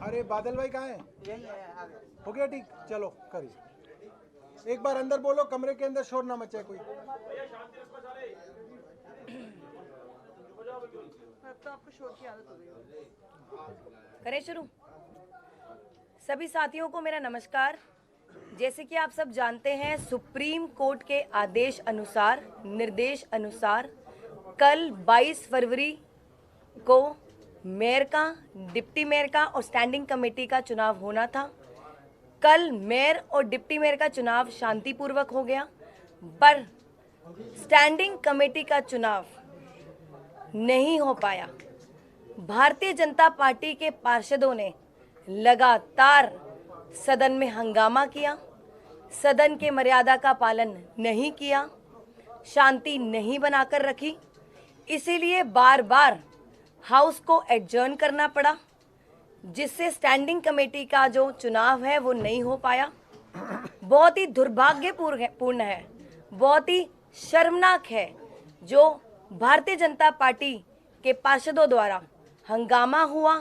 अरे बादल भाई कहाँ हैं? हो गया ठीक, चलो करिए। एक बार अंदर बोलो, कमरे के अंदर शोर ना मचे कोई। तो आपको शोर की आदत हो गई। करें शुरू। सभी साथियों को मेरा नमस्कार। जैसे कि आप सब जानते हैं, सुप्रीम कोर्ट के आदेश अनुसार, निर्देश अनुसार कल 22 फरवरी को मेयर का, डिप्टी मेयर का और स्टैंडिंग कमेटी का चुनाव होना था। कल मेयर और डिप्टी मेयर का चुनाव शांतिपूर्वक हो गया, पर स्टैंडिंग कमेटी का चुनाव नहीं हो पाया। भारतीय जनता पार्टी के पार्षदों ने लगातार सदन में हंगामा किया, सदन के मर्यादा का पालन नहीं किया, शांति नहीं बनाकर रखी। इसीलिए बार बार हाउस को एडजर्न करना पड़ा, जिससे स्टैंडिंग कमेटी का जो चुनाव है वो नहीं हो पाया। बहुत ही दुर्भाग्यपूर्ण है, बहुत ही शर्मनाक है जो भारतीय जनता पार्टी के पार्षदों द्वारा हंगामा हुआ,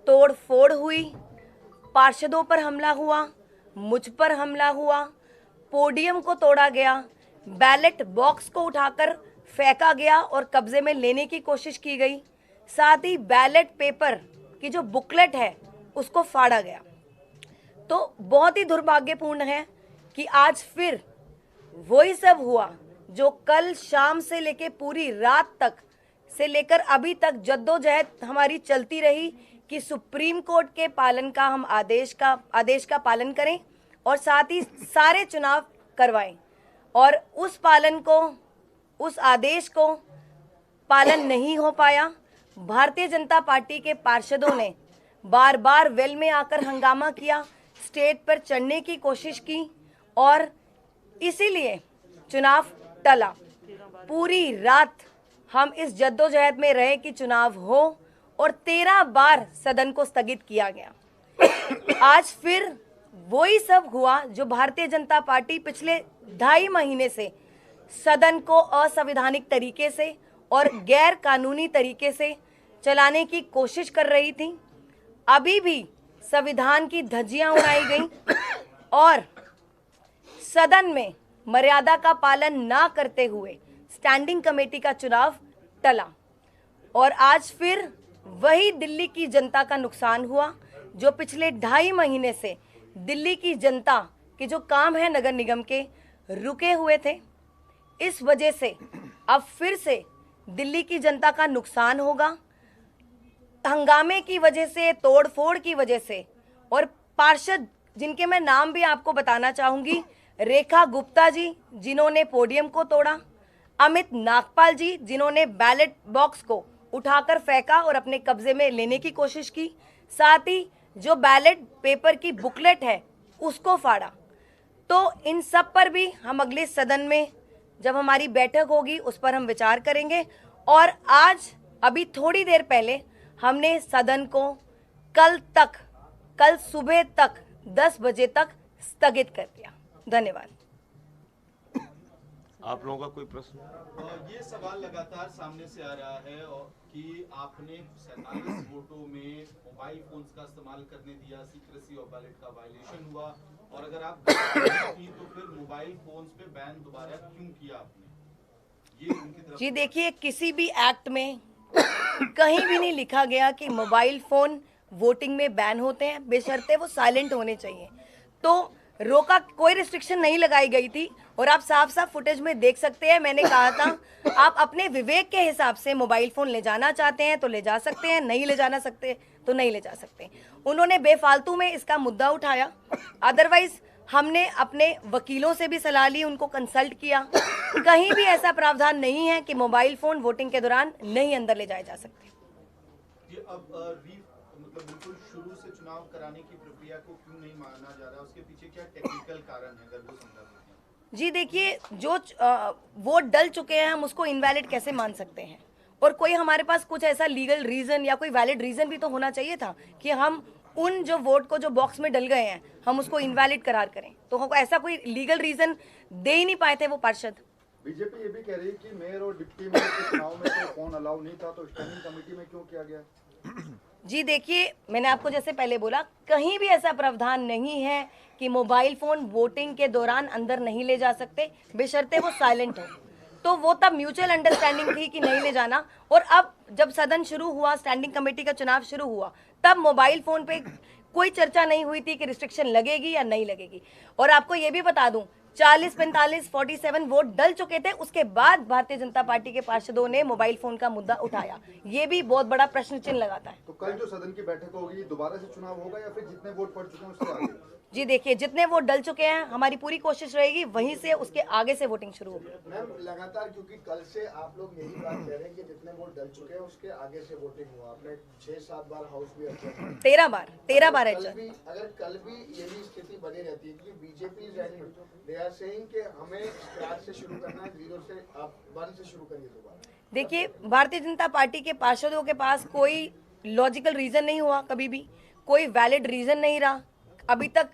तोड़ फोड़ हुई, पार्षदों पर हमला हुआ, मुझ पर हमला हुआ, पोडियम को तोड़ा गया, बैलेट बॉक्स को उठाकर फेंका गया और कब्जे में लेने की कोशिश की गई, साथ ही बैलेट पेपर की जो बुकलेट है उसको फाड़ा गया। तो बहुत ही दुर्भाग्यपूर्ण है कि आज फिर वही सब हुआ जो कल शाम से लेकर पूरी रात तक से लेकर अभी तक जद्दोजहद हमारी चलती रही कि सुप्रीम कोर्ट के पालन का हम आदेश का पालन करें और साथ ही सारे चुनाव करवाएं, और उस पालन को, उस आदेश को पालन नहीं हो पाया। भारतीय जनता पार्टी के पार्षदों ने बार बार वेल में आकर हंगामा किया, स्टेज पर चढ़ने की कोशिश की और इसीलिए चुनाव टला। पूरी रात हम इस जद्दोजहद में रहे कि चुनाव हो और 13 बार सदन को स्थगित किया गया। आज फिर वही सब हुआ जो भारतीय जनता पार्टी पिछले 2.5 महीने से सदन को असंवैधानिक तरीके से और गैर कानूनी तरीके से चलाने की कोशिश कर रही थी। अभी भी संविधान की धज्जियां उड़ाई गई और सदन में मर्यादा का पालन ना करते हुए स्टैंडिंग कमेटी का चुनाव टला और आज फिर वही दिल्ली की जनता का नुकसान हुआ जो पिछले 2.5 महीने से दिल्ली की जनता के जो काम है नगर निगम के रुके हुए थे। इस वजह से अब फिर से दिल्ली की जनता का नुकसान होगा। हंगामे की वजह से, तोड़फोड़ की वजह से, और पार्षद जिनके मैं नाम भी आपको बताना चाहूंगी, रेखा गुप्ता जी जिन्होंने पोडियम को तोड़ा, अमित नागपाल जी जिन्होंने बैलेट बॉक्स को उठाकर फेंका और अपने कब्जे में लेने की कोशिश की, साथ ही जो बैलेट पेपर की बुकलेट है उसको फाड़ा। तो इन सब पर भी हम अगले सदन में जब हमारी बैठक होगी उस पर हम विचार करेंगे। और आज अभी थोड़ी देर पहले हमने सदन को कल सुबह तक 10 बजे तक स्थगित कर दिया। धन्यवाद। आप लोगों का कोई प्रश्न? ये सवाल लगातार सामने से आ रहा है कि आपने 47 वोटों में मोबाइल फोन्स का इस्तेमाल करने दिया, सीक्रेसी और बैलेट का वायलेशन हुआ, और अगर आप थी तो फिर मोबाइल फोन्स पे बैन दोबारा क्यों किया आपने? ये उनकी तरफ जी देखिए, किसी भी एक्ट में कहीं भी नहीं लिखा गया कि मोबाइल फोन वोटिंग में बैन होते हैं, बेशर्ते वो साइलेंट होने चाहिए। तो रोका, कोई रिस्ट्रिक्शन नहीं लगाई गई थी और आप साफ साफ फुटेज में देख सकते हैं। मैंने कहा था आप अपने विवेक के हिसाब से मोबाइल फोन ले जाना चाहते हैं तो ले जा सकते हैं, नहीं ले जाना सकते तो नहीं ले जा सकते। उन्होंने बेफालतू में इसका मुद्दा उठाया। अदरवाइज हमने अपने वकीलों से भी सलाह ली, उनको कंसल्ट किया। कहीं भी ऐसा प्रावधान नहीं है कि मोबाइल फोन वोटिंग के दौरान नहीं अंदर ले जाए जा सकते। ये अब मतलब बिल्कुल शुरू से चुनाव कराने की प्रक्रिया को क्यों नहीं माना जा रहा, उसके पीछे क्या टेक्निकल कारण है, अगर वो समझा सकते? जी देखिए, जो वोट डल चुके हैं हम उसको इनवैलिड कैसे मान सकते हैं, और कोई हमारे पास कुछ ऐसा लीगल रीजन या कोई वैलिड रीजन भी तो होना चाहिए था कि हम उन जो वोट को जो बॉक्स में डल गए हैं हम उसको इनवैलिड करार करें। तो ऐसा कोई लीगल रीजन दे ही नहीं पाए थे वो पार्षद। बीजेपी ये भी कह रही है कि मेयर और डिप्टी मेयर के चुनाव में तो फोन अलाउ नहीं था, तो स्टैंडिंग कमेटी में क्यों किया गया? जी देखिए, मैंने आपको जैसे पहले बोला, कहीं भी ऐसा प्रावधान नहीं है कि मोबाइल फोन वोटिंग के दौरान अंदर नहीं ले जा सकते, बेशर्ते वो साइलेंट हो। तो वो तब म्यूचुअल अंडरस्टैंडिंग थी कि नहीं ले जाना, और अब जब सदन शुरू हुआ, स्टैंडिंग कमेटी का चुनाव शुरू हुआ, तब मोबाइल फोन पे कोई चर्चा नहीं हुई थी कि रिस्ट्रिक्शन लगेगी या नहीं लगेगी। और आपको ये भी बता दूं, 40, 45, 47 वोट डल चुके थे, उसके बाद भारतीय जनता पार्टी के पार्षदों ने मोबाइल फोन का मुद्दा उठाया। ये भी बहुत बड़ा प्रश्न चिन्ह लगाता है। तो कल जो सदन की बैठक होगी, दोबारा से चुनाव होगा या फिर जितने वोट पड़ चुके हैं उससे आगे? जी देखिए, जितने वोट डल चुके हैं, हमारी पूरी कोशिश रहेगी वहीं से उसके आगे से वोटिंग शुरू होगी। मैम लगातार, क्योंकि कल से आप लोग यही बात कह रहे हैं कि जितने वोट डल चुके हैं उसके आगे से वोटिंग हुआ। आपने 6-7 बार हाउस भी अच्छा 13 बार है। अगर कल भी यही स्थिति बनी रहती है, क्योंकि बीजेपी दे आर सेइंग कि हमें स्क्रैच से शुरू करना है, 0 से आप 1 से शुरू करिए दोबारा। देखिए, भारतीय जनता पार्टी के पार्षदों के पास कोई लॉजिकल रीजन नहीं हुआ, कभी भी कोई वैलिड रीजन नहीं रहा अभी तक।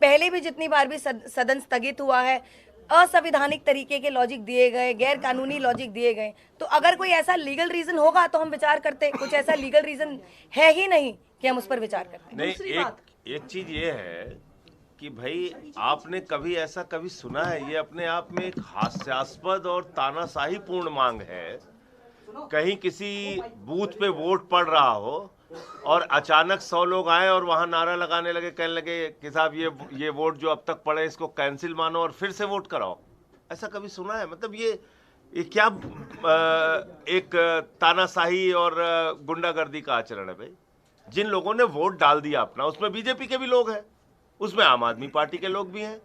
पहले भी जितनी बार भी सदन स्थगित हुआ है, असंवैधानिक तरीके के लॉजिक दिए गए, गैर कानूनी लॉजिक दिए गए। तो अगर कोई ऐसा लीगल रीजन होगा तो हम विचार करते, कुछ ऐसा लीगल रीजन है ही नहीं कि हम उस पर विचार करते। नहीं, एक चीज ये है कि भाई आपने कभी ऐसा कभी सुना है? ये अपने आप में एक हास्यास्पद और तानाशाही पूर्ण मांग है। कहीं किसी बूथ पे वोट पड़ रहा हो और अचानक 100 लोग आए और वहां नारा लगाने लगे, कहने लगे कि साहब ये वोट जो अब तक पड़े इसको कैंसिल मानो और फिर से वोट कराओ। ऐसा कभी सुना है? मतलब ये क्या एक तानाशाही और गुंडागर्दी का आचरण है भाई। जिन लोगों ने वोट डाल दिया अपना, उसमें बीजेपी के भी लोग हैं, उसमें आम आदमी पार्टी के लोग भी हैं,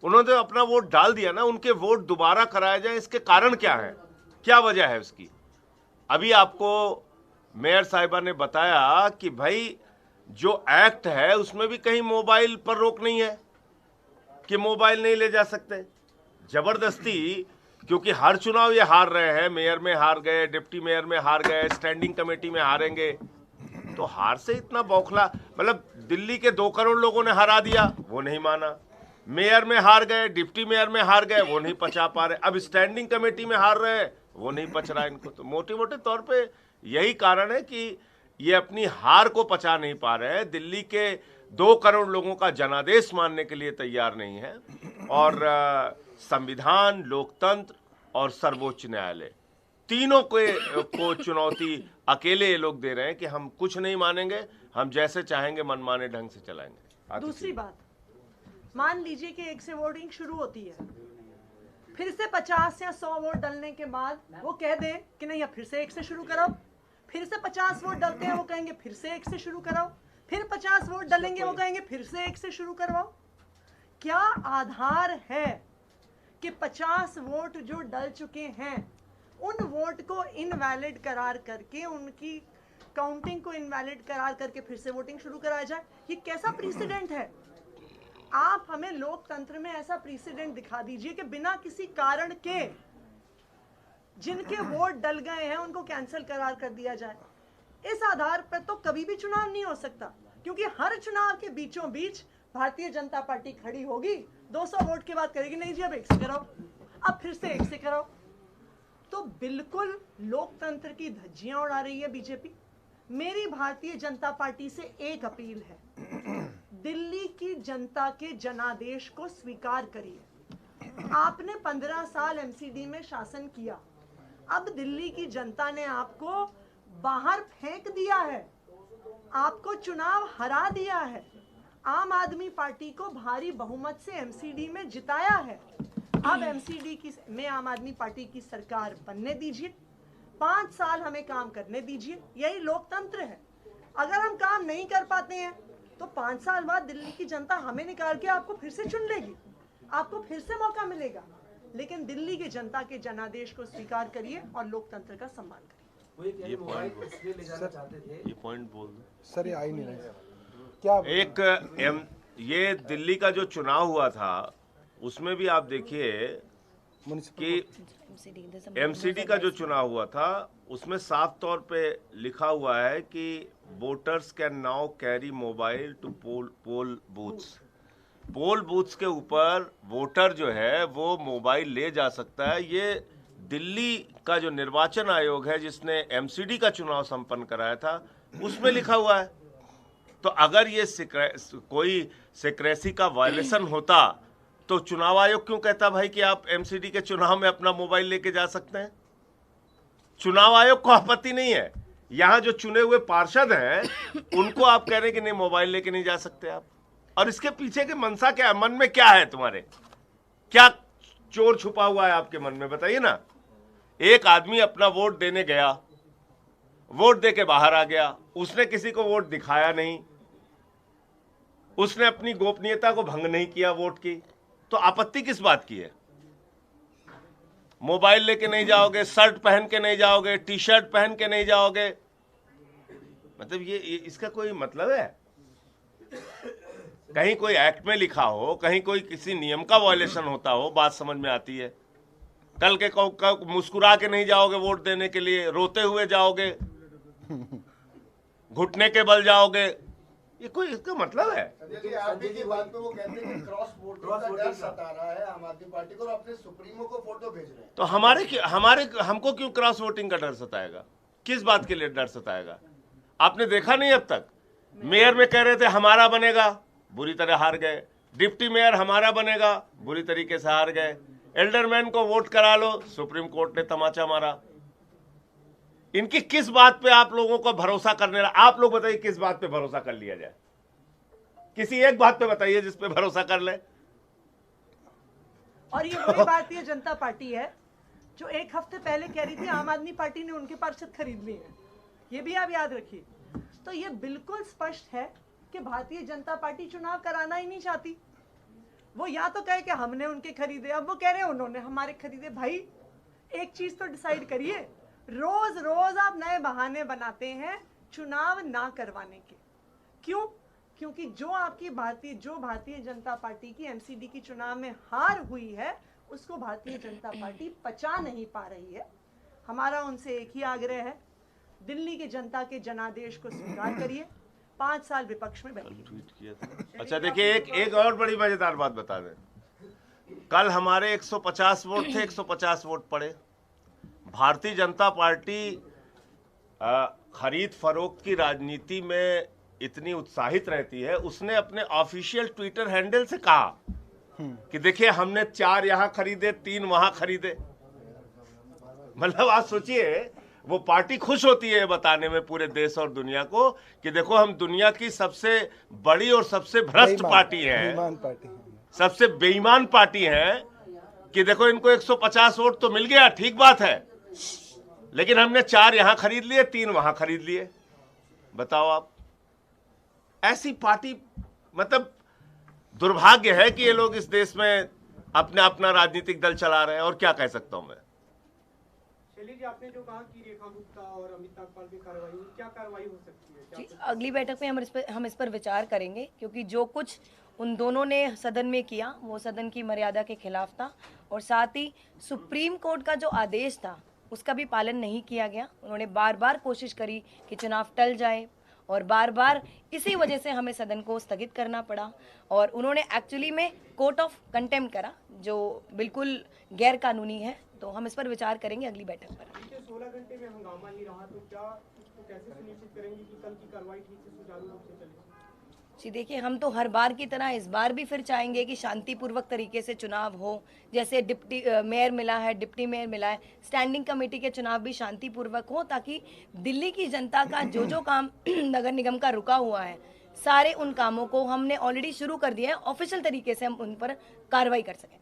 उन्होंने अपना वोट डाल दिया ना, उनके वोट दोबारा कराया जाए, इसके कारण क्या है, क्या वजह है उसकी? अभी आपको मेयर साहिबा ने बताया कि भाई जो एक्ट है उसमें भी कहीं मोबाइल पर रोक नहीं है कि मोबाइल नहीं ले जा सकते। जबरदस्ती, क्योंकि हर चुनाव ये हार रहे हैं, मेयर में हार गए, डिप्टी मेयर में हार गए, स्टैंडिंग कमेटी में हारेंगे, तो हार से इतना बौखला। मतलब दिल्ली के 2 करोड़ लोगों ने हरा दिया, वो नहीं माना। मेयर में हार गए, डिप्टी मेयर में हार गए, वो नहीं पचा पा रहे। अब स्टैंडिंग कमेटी में हार रहे हैं, वो नहीं पच रहा इनको। तो मोटे मोटे तौर पे यही कारण है कि ये अपनी हार को पचा नहीं पा रहे हैं। दिल्ली के 2 करोड़ लोगों का जनादेश मानने के लिए तैयार नहीं है। और संविधान, लोकतंत्र और सर्वोच्च न्यायालय, तीनों को चुनौती अकेले ये लोग दे रहे हैं कि हम कुछ नहीं मानेंगे, हम जैसे चाहेंगे मनमाने ढंग से चलाएंगे। दूसरी बात, मान लीजिए कि 1 से वोटिंग शुरू होती है, फिर से 50 या 100 वोट डलने के बाद वो कह दे कि नहीं अब फिर से 1 से शुरू कराओ, फिर से 50 वोट डलते हैं, वो कहेंगे फिर से 1 से शुरू कराओ, फिर 50 वोट डलेंगे, वो कहेंगे फिर से 1 से शुरू करवाओ। क्या आधार है कि 50 वोट जो डल चुके हैं उन वोट को इनवैलिड करार करके, उनकी काउंटिंग को इनवैलिड करार करके फिर से वोटिंग शुरू कराया जाए? ये कैसा प्रेसिडेंट है? आप हमें लोकतंत्र में ऐसा प्रेसिडेंट दिखा दीजिए कि बिना किसी कारण के जिनके वोट डल गए हैं उनको कैंसिल करार कर दिया जाए। इस आधार पर तो कभी भी चुनाव नहीं हो सकता, क्योंकि हर चुनाव के बीचों बीच भारतीय जनता पार्टी खड़ी होगी, 200 वोट के बाद करेगी नहीं जी अब 1 से कराओ, अब फिर से 1 से कराओ। तो बिल्कुल लोकतंत्र की धज्जियां उड़ा रही है बीजेपी। मेरी भारतीय जनता पार्टी से एक अपील है, दिल्ली की जनता के जनादेश को स्वीकार करिए। आपने 15 साल एमसीडी में शासन किया, अब दिल्ली की जनता ने आपको बाहर फेंक दिया है, आपको चुनाव हरा दिया है, आम आदमी पार्टी को भारी बहुमत से एमसीडी में जिताया है। अब एमसीडी में आम आदमी पार्टी की सरकार बनने दीजिए, 5 साल हमें काम करने दीजिए, यही लोकतंत्र है। अगर हम काम नहीं कर पाते हैं तो 5 साल बाद दिल्ली की जनता हमें निकाल के आपको फिर से चुन लेगी, आपको फिर से मौका मिलेगा। लेकिन दिल्ली की जनता के जनादेश को स्वीकार करिए और लोकतंत्र का सम्मान करिए। ये पॉइंट बोल दो सर, ये आई नहीं रहे क्या? ये दिल्ली का जो चुनाव हुआ था उसमें भी आप देखिए कि एमसीडी का जो चुनाव हुआ था उसमें साफ तौर पे लिखा हुआ है कि voters can now carry mobile to poll booths. Poll booths के ऊपर वोटर जो है वो मोबाइल ले जा सकता है। ये दिल्ली का जो निर्वाचन आयोग है जिसने एमसीडी का चुनाव संपन्न कराया था उसमें लिखा हुआ है। तो अगर ये कोई सिक्रेसी का वायलेशन होता तो चुनाव आयोग क्यों कहता भाई कि आप एमसीडी के चुनाव में अपना मोबाइल लेके जा सकते हैं? चुनाव आयोग को आपत्ति नहीं है, यहां जो चुने हुए पार्षद हैं उनको आप कह रहे हैं कि नहीं मोबाइल लेके नहीं जा सकते आप। और इसके पीछे के मनसा क्या है, मन में क्या है तुम्हारे, क्या चोर छुपा हुआ है आपके मन में, बताइए ना। एक आदमी अपना वोट देने गया, वोट दे के बाहर आ गया, उसने किसी को वोट दिखाया नहीं, उसने अपनी गोपनीयता को भंग नहीं किया वोट की, तो आपत्ति किस बात की है? मोबाइल लेके नहीं जाओगे, शर्ट पहन के नहीं जाओगे, टी शर्ट पहन के नहीं जाओगे, मतलब ये इसका कोई मतलब है? कहीं कोई एक्ट में लिखा हो, कहीं कोई किसी नियम का वायलेशन होता हो, बात समझ में आती है। कल के मुस्कुरा के नहीं जाओगे वोट देने के लिए, रोते हुए जाओगे, घुटने के बल जाओगे, ये कोई इसका मतलब है? आरपी की बात पे वो कहते हैं कि क्रॉस वोटिंग का डर सता रहा है आम आदमी पार्टी को और अपने सुप्रीमो को फोटो भेज रहे हैं। तो हमको क्यों क्रॉस वोटिंग का डर सताएगा? किस बात के लिए डर सताएगा? आपने देखा नहीं अब तक? मेयर में कह रहे थे हमारा बनेगा, बुरी तरह हार गए। डिप्टी मेयर हमारा बनेगा, बुरी तरीके से हार गए। एल्डरमैन को वोट करा लो, सुप्रीम कोर्ट ने तमाचा मारा। इनकी किस बात पे आप लोगों को भरोसा करने, आप लोग बताइए किस बात पे भरोसा कर लिया जाए? किसी एक बात पे बताइए जिस पे भरोसा कर ले। और ये वही भारतीय जनता पार्टी है जो एक हफ्ते पहले कह रही थी आम आदमी पार्टी ने उनके पार्षद खरीद लिए हैं, ये भी आप याद रखिए। तो ये बिल्कुल स्पष्ट है कि भारतीय जनता पार्टी चुनाव कराना ही नहीं चाहती। वो या तो कहे कि हमने उनके खरीदे, अब वो कह रहे हैं उन्होंने हमारे खरीदे। भाई एक चीज तो डिसाइड करिए, रोज रोज आप नए बहाने बनाते हैं चुनाव ना करवाने के। क्यों? क्योंकि जो भारतीय जनता पार्टी की एमसीडी की चुनाव में हार हुई है उसको भारतीय जनता पार्टी पचा नहीं पा रही है। हमारा उनसे एक ही आग्रह है, दिल्ली की जनता के जनादेश को स्वीकार करिए, 5 साल विपक्ष में बैठिए। ट्वीट किया था। अच्छा देखिए, एक और बड़ी मजेदार बात बता दें। कल हमारे 150 वोट थे, 150 वोट पड़े। भारतीय जनता पार्टी खरीद फरोख्त की राजनीति में इतनी उत्साहित रहती है, उसने अपने ऑफिशियल ट्विटर हैंडल से कहा कि देखिए हमने 4 यहां खरीदे, 3 वहां खरीदे। मतलब आप सोचिए, वो पार्टी खुश होती है बताने में पूरे देश और दुनिया को कि देखो हम दुनिया की सबसे बड़ी और सबसे भ्रष्ट पार्टी है, सबसे बेईमान पार्टी है, कि देखो इनको 150 वोट तो मिल गया, ठीक बात है, लेकिन हमने 4 यहां खरीद लिए, 3 वहां खरीद लिए। बताओ आप, ऐसी पार्टी, मतलब दुर्भाग्य है कि ये लोग इस देश में अपना राजनीतिक दल चला रहे हैं। और क्या कह सकता हूं मैं। शैली जी, आपने जो कहा कि रेखा गुप्ता और अमित नागपाल की कार्रवाई, क्या कार्रवाई हो सकती है? जी, अगली बैठक में हम इस पर विचार करेंगे, क्योंकि जो कुछ उन दोनों ने सदन में किया वो सदन की मर्यादा के खिलाफ था, और साथ ही सुप्रीम कोर्ट का जो आदेश था उसका भी पालन नहीं किया गया। उन्होंने बार बार कोशिश करी कि चुनाव टल जाए, और बार बार इसी वजह से हमें सदन को स्थगित करना पड़ा। और उन्होंने एक्चुअली में कोर्ट ऑफ कंटेम्प्ट करा, जो बिल्कुल गैर कानूनी है। तो हम इस पर विचार करेंगे अगली बैठक पर। 16 घंटे में हंगामा ही रहा, तो क्या इसको कैसे सुनिश्चित करेंगे कि कल की कार्रवाई ठीक से सुचारू रूप से चले? जी देखिए, हम तो हर बार की तरह इस बार भी फिर चाहेंगे कि शांतिपूर्वक तरीके से चुनाव हो। जैसे डिप्टी मेयर मिला है, डिप्टी मेयर मिला है, स्टैंडिंग कमेटी के चुनाव भी शांतिपूर्वक हो, ताकि दिल्ली की जनता का जो काम नगर निगम का रुका हुआ है, सारे उन कामों को हमने ऑलरेडी शुरू कर दिया है, ऑफिशियल तरीके से हम उन पर कार्रवाई कर सकें।